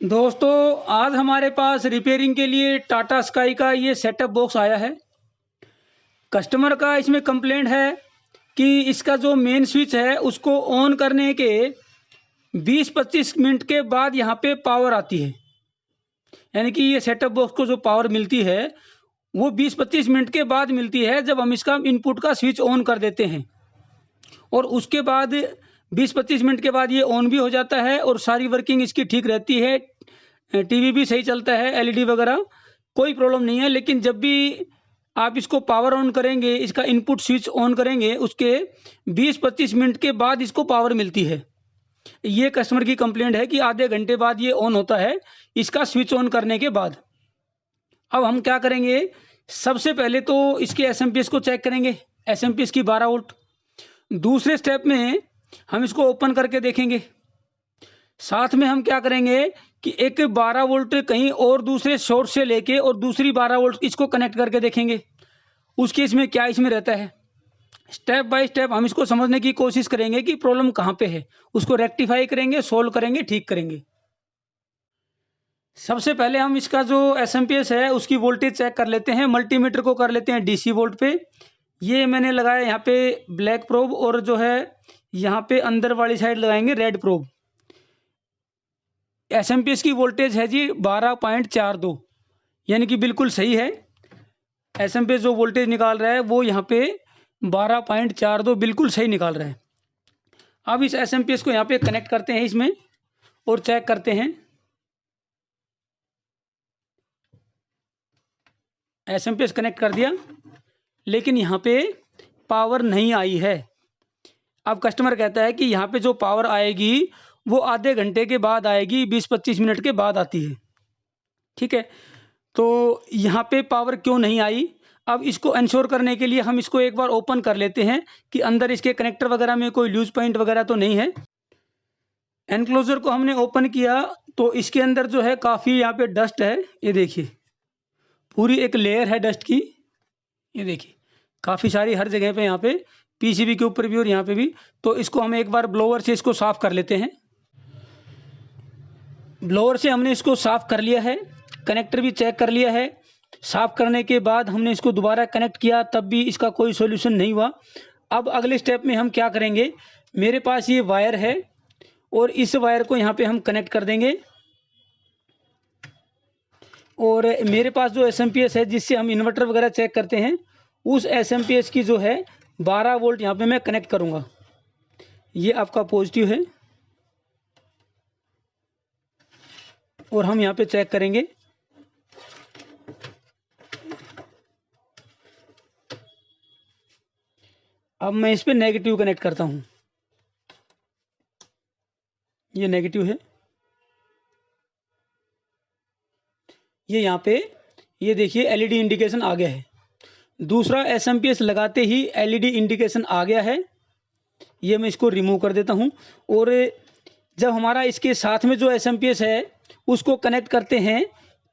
दोस्तों, आज हमारे पास रिपेयरिंग के लिए टाटा स्काई का ये सेटअप बॉक्स आया है। कस्टमर का इसमें कंप्लेंट है कि इसका जो मेन स्विच है उसको ऑन करने के 20-25 मिनट के बाद यहाँ पे पावर आती है। यानी कि ये सेटअप बॉक्स को जो पावर मिलती है वो 20-25 मिनट के बाद मिलती है, जब हम इसका इनपुट का स्विच ऑन कर देते हैं। और उसके बाद 20-25 मिनट के बाद ये ऑन भी हो जाता है और सारी वर्किंग इसकी ठीक रहती है। टीवी भी सही चलता है, एलईडी वगैरह कोई प्रॉब्लम नहीं है। लेकिन जब भी आप इसको पावर ऑन करेंगे, इसका इनपुट स्विच ऑन करेंगे, उसके 20-25 मिनट के बाद इसको पावर मिलती है। ये कस्टमर की कंप्लेंट है कि आधे घंटे बाद ये ऑन होता है इसका स्विच ऑन करने के बाद। अब हम क्या करेंगे, सबसे पहले तो इसके एसएमपीएस को चेक करेंगे, एसएमपीएस की 12 वोल्ट। दूसरे स्टेप में हम इसको ओपन करके देखेंगे। साथ में हम क्या करेंगे कि एक 12 वोल्ट कहीं और दूसरे सोर्स से लेके और दूसरी 12 वोल्ट इसको कनेक्ट करके देखेंगे उसके इसमें क्या इसमें रहता है। स्टेप बाय स्टेप हम इसको समझने की कोशिश करेंगे कि प्रॉब्लम कहाँ पे है, उसको रेक्टिफाई करेंगे, सोल्व करेंगे, ठीक करेंगे। सबसे पहले हम इसका जो एसएमपीएस है उसकी वोल्टेज चेक कर लेते हैं। मल्टीमीटर को कर लेते हैं डीसी वोल्ट पे। ये मैंने लगाया यहाँ पे ब्लैक प्रोब, और जो है यहाँ पे अंदर वाली साइड लगाएंगे रेड प्रोब। एसएमपीएस की वोल्टेज है जी 12.42, यानी कि बिल्कुल सही है। एसएमपीएस जो वोल्टेज निकाल रहा है वो यहाँ पे 12.42 बिल्कुल सही निकाल रहा है। अब इस एसएमपीएस को यहाँ पे कनेक्ट करते हैं इसमें और चेक करते हैं। एसएमपीएस कनेक्ट कर दिया, लेकिन यहाँ पे पावर नहीं आई है। अब कस्टमर कहता है कि यहाँ पे जो पावर आएगी वो आधे घंटे के बाद आएगी, 20-25 मिनट के बाद आती है। ठीक है, तो यहाँ पे पावर क्यों नहीं आई? अब इसको इंश्योर करने के लिए हम इसको एक बार ओपन कर लेते हैं कि अंदर इसके कनेक्टर वगैरह में कोई लूज पॉइंट वगैरह तो नहीं है। एनक्लोजर को हमने ओपन किया तो इसके अंदर जो है काफ़ी यहाँ पे डस्ट है। ये देखिए, पूरी एक लेयर है डस्ट की। ये देखिए काफ़ी सारी हर जगह पे, यहाँ पे पीसीबी के ऊपर भी और यहाँ पे भी। तो इसको हम एक बार ब्लोअर से इसको साफ़ कर लेते हैं। ब्लोअर से हमने इसको साफ़ कर लिया है, कनेक्टर भी चेक कर लिया है। साफ़ करने के बाद हमने इसको दोबारा कनेक्ट किया, तब भी इसका कोई सॉल्यूशन नहीं हुआ। अब अगले स्टेप में हम क्या करेंगे, मेरे पास ये वायर है और इस वायर को यहाँ पे हम कनेक्ट कर देंगे। और मेरे पास जो एसएमपीएस है जिससे हम इन्वर्टर वगैरह चेक करते हैं, उस एसएमपीएस की जो है 12 वोल्ट यहाँ पे मैं कनेक्ट करूँगा। ये आपका पॉजिटिव है और हम यहाँ पे चेक करेंगे। अब मैं इस पे नेगेटिव कनेक्ट करता हूँ। ये नेगेटिव है। ये यहाँ पे ये देखिए एलईडी इंडिकेशन आ गया है। दूसरा एसएमपीएस लगाते ही एलईडी इंडिकेशन आ गया है। ये मैं इसको रिमूव कर देता हूँ। और जब हमारा इसके साथ में जो एसएमपीएस है उसको कनेक्ट करते हैं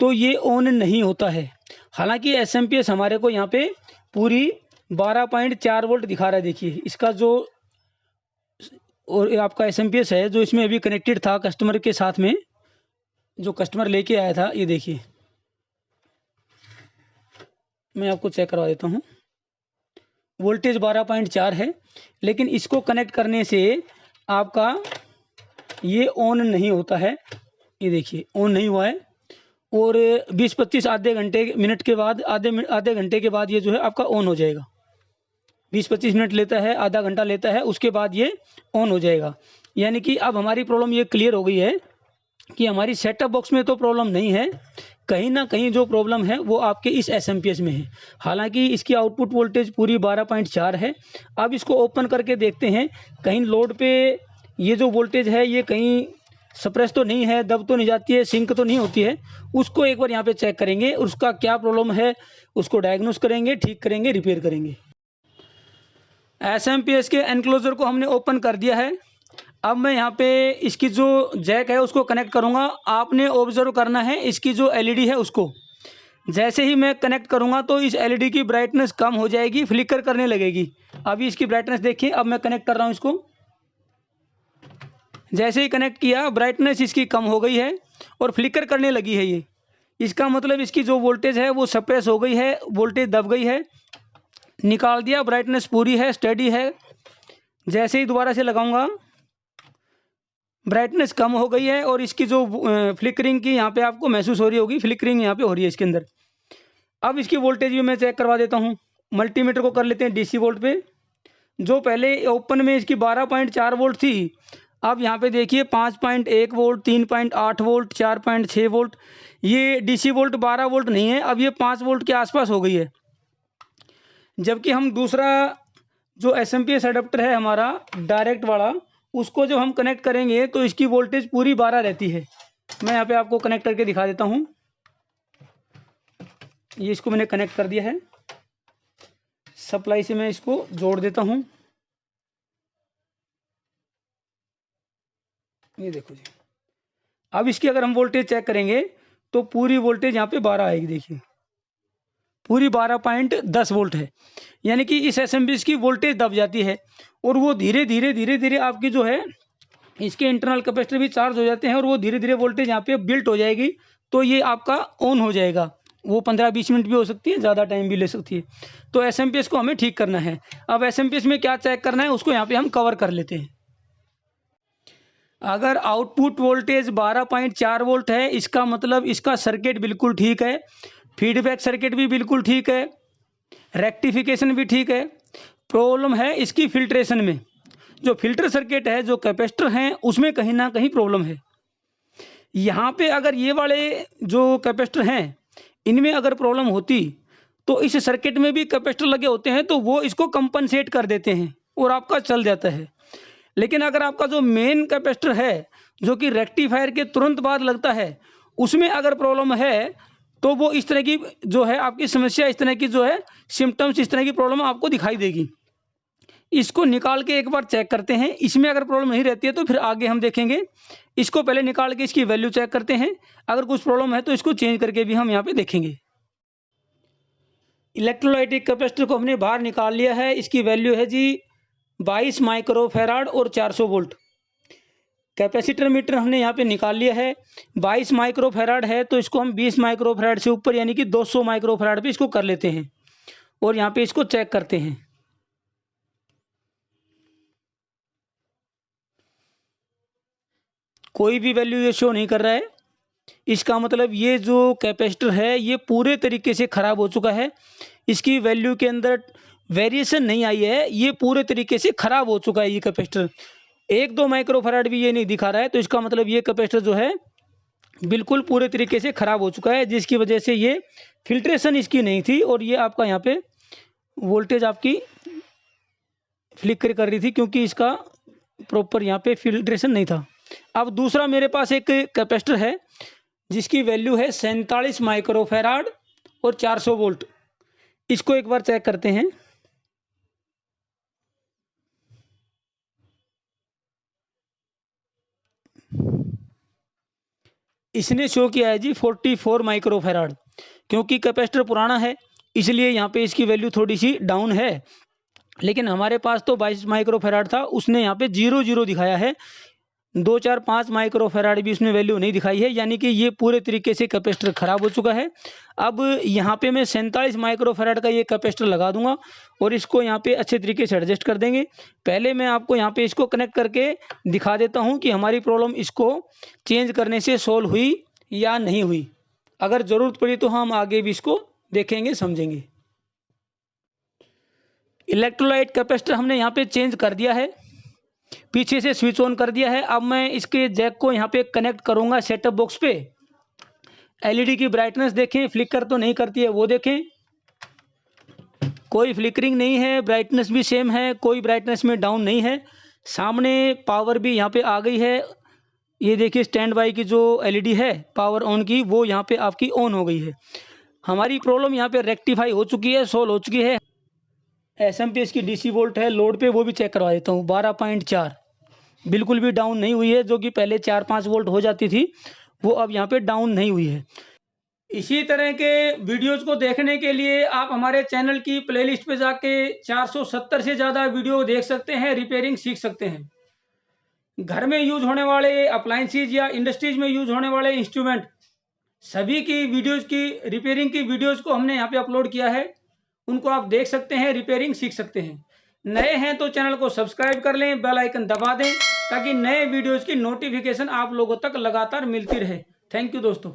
तो ये ऑन नहीं होता है। हालांकि एसएमपीएस हमारे को यहाँ पे पूरी 12.4 वोल्ट दिखा रहा है। देखिए इसका जो और आपका एसएमपीएस है जो इसमें अभी कनेक्टेड था कस्टमर के साथ में, जो कस्टमर लेके आया था, ये देखिए मैं आपको चेक करवा देता हूँ। वोल्टेज 12.4 है, लेकिन इसको कनेक्ट करने से आपका ये ऑन नहीं होता है। ये देखिए ऑन नहीं हुआ है। और 20-25 आधे घंटे मिनट के बाद आधे घंटे के बाद ये जो है आपका ऑन हो जाएगा। 20-25 मिनट लेता है, आधा घंटा लेता है, उसके बाद ये ऑन हो जाएगा। यानी कि अब हमारी प्रॉब्लम ये क्लियर हो गई है कि हमारी सेटअप बॉक्स में तो प्रॉब्लम नहीं है, कहीं ना कहीं जो प्रॉब्लम है वो आपके इस एसएमपीएस में है। हालांकि इसकी आउटपुट वोल्टेज पूरी 12.4 है। अब इसको ओपन करके देखते हैं कहीं लोड पे ये जो वोल्टेज है ये कहीं सप्रेस तो नहीं है, दब तो नहीं जाती है, सिंक तो नहीं होती है। उसको एक बार यहाँ पे चेक करेंगे, उसका क्या प्रॉब्लम है उसको डायग्नोस करेंगे, ठीक करेंगे, रिपेयर करेंगे। एसएमपीएस के एनक्लोजर को हमने ओपन कर दिया है। अब मैं यहाँ पे इसकी जो जैक है उसको कनेक्ट करूँगा। आपने ऑब्जर्व करना है इसकी जो एलईडी है उसको। जैसे ही मैं कनेक्ट करूँगा तो इस एलईडी की ब्राइटनेस कम हो जाएगी, फ्लिकर करने लगेगी। अभी इसकी ब्राइटनेस देखिए। अब मैं कनेक्ट कर रहा हूँ इसको, जैसे ही कनेक्ट किया ब्राइटनेस इसकी कम हो गई है और फ्लिकर करने लगी है ये। इसका मतलब इसकी जो वोल्टेज है वो सप्रेस हो गई है, वोल्टेज दब गई है। निकाल दिया, ब्राइटनेस पूरी है, स्टेडी है। जैसे ही दोबारा से लगाऊंगा ब्राइटनेस कम हो गई है और इसकी जो फ्लिकरिंग की यहाँ पे आपको महसूस हो रही होगी, फ्लिकरिंग यहाँ पे हो रही है इसके अंदर। अब इसकी वोल्टेज भी मैं चेक करवा देता हूँ। मल्टीमीटर को कर लेते हैं डीसी वोल्ट पे। जो पहले ओपन में इसकी 12.4 वोल्ट थी, अब यहाँ पे देखिए 5.1 वोल्ट, 3.8 वोल्ट, 4.6 वोल्ट। ये डीसी वोल्ट 12 वोल्ट नहीं है, अब ये 5 वोल्ट के आसपास हो गई है। जबकि हम दूसरा जो एसएमपीएस अडेप्टर है हमारा डायरेक्ट वाला, उसको जब हम कनेक्ट करेंगे तो इसकी वोल्टेज पूरी 12 रहती है। मैं यहाँ पे आपको कनेक्ट करके दिखा देता हूँ। ये इसको मैंने कनेक्ट कर दिया है, सप्लाई से मैं इसको जोड़ देता हूँ। ये देखो जी, अब इसकी अगर हम वोल्टेज चेक करेंगे तो पूरी वोल्टेज यहाँ पे 12 आएगी। देखिए पूरी 12.10 वोल्ट है। यानी कि इस एसएमपीएस की वोल्टेज दब जाती है और वो धीरे धीरे आपकी जो है इसके इंटरनल कैपेसिटर भी चार्ज हो जाते हैं और वो धीरे धीरे वोल्टेज यहाँ पे बिल्ट हो जाएगी। तो ये आपका ऑन हो जाएगा। वो 15-20 मिनट भी हो सकती है, ज़्यादा टाइम भी ले सकती है। तो एसएमपीएस को हमें ठीक करना है। अब एसएमपीएस में क्या चेक करना है उसको यहाँ पे हम कवर कर लेते हैं। अगर आउटपुट वोल्टेज 12.4 वोल्ट है, इसका मतलब इसका सर्किट बिल्कुल ठीक है, फीडबैक सर्किट भी बिल्कुल ठीक है, रेक्टिफिकेशन भी ठीक है। प्रॉब्लम है इसकी फिल्ट्रेशन में। जो फिल्टर सर्किट है, जो कैपेसिटर हैं, उसमें कहीं ना कहीं प्रॉब्लम है। यहाँ पे अगर ये वाले जो कैपेसिटर हैं इनमें अगर प्रॉब्लम होती तो इस सर्किट में भी कैपेसिटर लगे होते हैं तो वो इसको कंपनसेट कर देते हैं और आपका चल जाता है। लेकिन अगर आपका जो मेन कैपेसिटर है जो कि रेक्टिफायर के तुरंत बाद लगता है, उसमें अगर प्रॉब्लम है तो वो इस तरह की जो है आपकी समस्या, इस तरह की जो है सिम्टम्स, इस तरह की प्रॉब्लम आपको दिखाई देगी। इसको निकाल के एक बार चेक करते हैं। इसमें अगर प्रॉब्लम नहीं रहती है तो फिर आगे हम देखेंगे। इसको पहले निकाल के इसकी वैल्यू चेक करते हैं। अगर कुछ प्रॉब्लम है तो इसको चेंज करके भी हम यहाँ पे देखेंगे। इलेक्ट्रोलाइटिक कैपेसिटर को हमने बाहर निकाल लिया है। इसकी वैल्यू है जी 22 माइक्रोफैराड और 400 वोल्ट। कैपेसिटर मीटर हमने यहाँ पे निकाल लिया है। 22 माइक्रोफैराड है तो इसको हम 20 माइक्रोफैराड से ऊपर यानी कि 200 माइक्रोफैराड पे इसको कर लेते हैं और यहाँ पे इसको चेक करते हैं। कोई भी वैल्यू ये शो नहीं कर रहा है। इसका मतलब ये जो कैपेसिटर है ये पूरे तरीके से ख़राब हो चुका है। इसकी वैल्यू के अंदर वेरिएशन नहीं आई है, ये पूरे तरीके से ख़राब हो चुका है। ये कैपेसिटर 1-2 माइक्रोफैराड भी ये नहीं दिखा रहा है, तो इसका मतलब ये कैपेसिटर जो है बिल्कुल पूरे तरीके से ख़राब हो चुका है, जिसकी वजह से ये फिल्ट्रेशन इसकी नहीं थी और ये आपका यहाँ पे वोल्टेज आपकी फ्लिकर कर रही थी क्योंकि इसका प्रॉपर यहाँ पे फिल्ट्रेशन नहीं था। अब दूसरा मेरे पास एक कैपेसिटर है जिसकी वैल्यू है 47 माइक्रोफैराड और 400 वोल्ट। इसको एक बार चेक करते हैं। इसने शो किया है जी 44 माइक्रोफैराड। क्योंकि कैपेसिटर पुराना है इसलिए यहाँ पे इसकी वैल्यू थोड़ी सी डाउन है। लेकिन हमारे पास तो 22 माइक्रोफैराड था, उसने यहाँ पे 0 दिखाया है। 2, 4, 5 माइक्रोफैराड भी उसने वैल्यू नहीं दिखाई है, यानी कि ये पूरे तरीके से कैपेसिटर ख़राब हो चुका है। अब यहाँ पे मैं 47 माइक्रोफैराड का ये कैपेसिटर लगा दूंगा और इसको यहाँ पे अच्छे तरीके से एडजस्ट कर देंगे। पहले मैं आपको यहाँ पे इसको कनेक्ट करके दिखा देता हूँ कि हमारी प्रॉब्लम इसको चेंज करने से सोल्व हुई या नहीं हुई। अगर ज़रूरत पड़ी तो हम आगे भी इसको देखेंगे, समझेंगे। इलेक्ट्रोलाइट कैपेसिटर हमने यहाँ पे चेंज कर दिया है, पीछे से स्विच ऑन कर दिया है। अब मैं इसके जैक को यहाँ पे कनेक्ट करूँगा सेटअप बॉक्स पे। एलईडी की ब्राइटनेस देखें, फ्लिकर तो नहीं करती है वो देखें, कोई फ्लिकरिंग नहीं है, ब्राइटनेस भी सेम है, कोई ब्राइटनेस में डाउन नहीं है। सामने पावर भी यहाँ पे आ गई है। ये देखिए स्टैंड बाई की जो एलईडी है पावर ऑन की, वो यहाँ पे आपकी ऑन हो गई है। हमारी प्रॉब्लम यहाँ पे रेक्टिफाई हो चुकी है, सोल्व हो चुकी है। एसएमपीएस की डीसी वोल्ट है लोड पे, वो भी चेक करवा देता हूँ। 12.4 बिल्कुल भी डाउन नहीं हुई है, जो कि पहले 4-5 वोल्ट हो जाती थी वो अब यहाँ पे डाउन नहीं हुई है। इसी तरह के वीडियोस को देखने के लिए आप हमारे चैनल की प्लेलिस्ट पे जाके 470 से ज़्यादा वीडियो देख सकते हैं, रिपेयरिंग सीख सकते हैं। घर में यूज होने वाले अप्लायंसेज या इंडस्ट्रीज में यूज होने वाले इंस्ट्रूमेंट सभी की वीडियोज़ की रिपेयरिंग की वीडियोज़ को हमने यहाँ पे अपलोड किया है। उनको आप देख सकते हैं, रिपेयरिंग सीख सकते हैं। नए हैं तो चैनल को सब्सक्राइब कर लें, बेल आइकन दबा दें ताकि नए वीडियोज़ की नोटिफिकेशन आप लोगों तक लगातार मिलती रहे। थैंक यू दोस्तों।